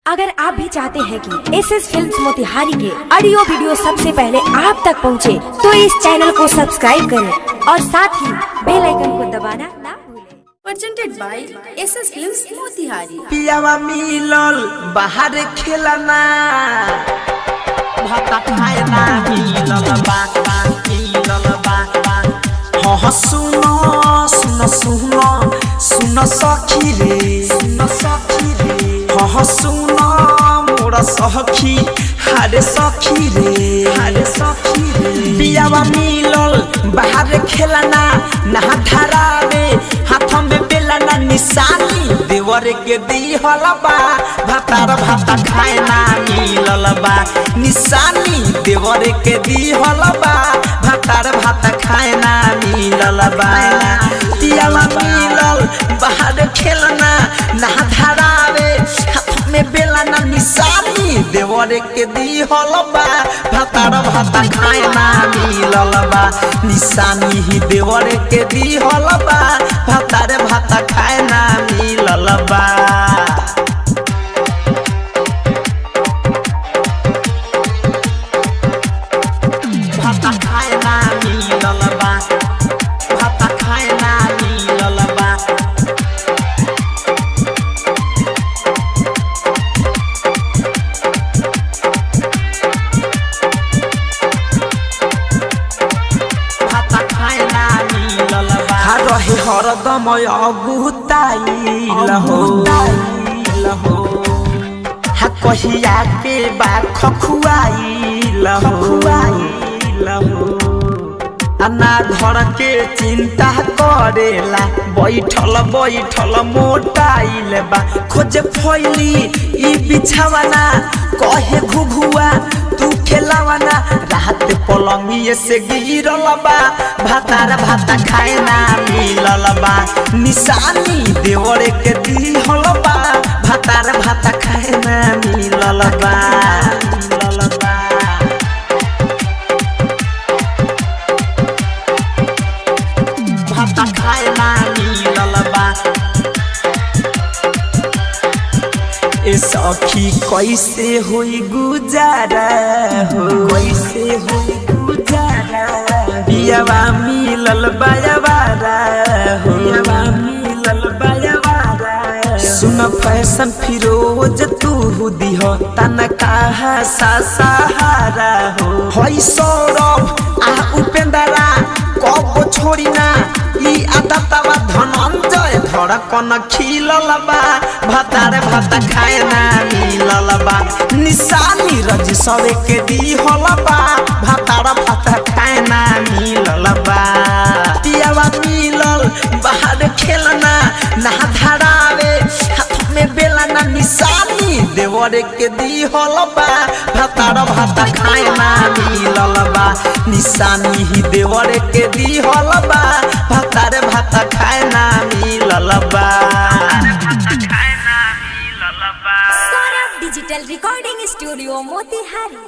अगर आप भी चाहते हैं कि एसएस फिल्म्स मोतिहारी के ऑडियो वीडियो सबसे पहले आप तक पहुंचे, तो इस चैनल को सब्सक्राइब करें और साथ ही बेल आइकन को दबाना ना भूलें। Presented by SS films Motihari. पियावा मिलल बाहर खेलना भाता खाएना मिलल बा हाँ सुनो सुनो सुनो सुनो सखी रे हाँ सुनो मोरा सखी हारे सखी रे पियावा मिलल बाहर खेलना ना धरावे हाथ में बेलना निशानी देवर के दी हलबा भातार भाता खाएना मिलल बा निशानी देवर के दी हलबा भातार भाता खाएना मिलल बा पियावा मिलल बाहर खेलना ना धरावे हाथ में बेलना निशानी देवर के दी हलबा भातार भाता खाएना मिलल बा निशानी ही देवर के दी हलबा भातार भाता खाएना मिलल बा भाता खाएना मिलल बा भाता खाएना मिलल बा रहे हरदम अगुताइल हो कहिया के बा खखुआइल हो ना घर के चिंता करेला बैठल बैठल मोटाइल बा खोजे फैली ई बिछावना कहे घुघुआ तू खेलावना रात पलंगिए से गिरल बा भातार भाता खाएना मिलल बा निशानी देवर के दिहल बा भातार भाता खाएना मिलल बा भाता खाएना मिलल बा ए सखी कैसे होई गुजारा हो कैसे होई गुजारा पियावा मिलल बायावारा हो पियावा मिलल बायावारा सुन फैशन फिरोज तू दिह तना कहा सा सहारा हो होई सौरभ आ उपेंद्रा कब छोड़ी ना ई आदतवा धनंजय धड़कन खिलल बा भातार भाता खाएना मिलल बा निशानी रज सवे के दिहल बा भातार भाता खाएना मिलल बा पियावा मिलल बाहर खेलना ना धरावे हाथ में बेलना निशानी देवर के दिहल बा भातार भाता खाएना मिलल बा निशानी ही देवर के दिहल बा भातार भाता खाएना मिलल बा Saurabh digital recording studio Motihari.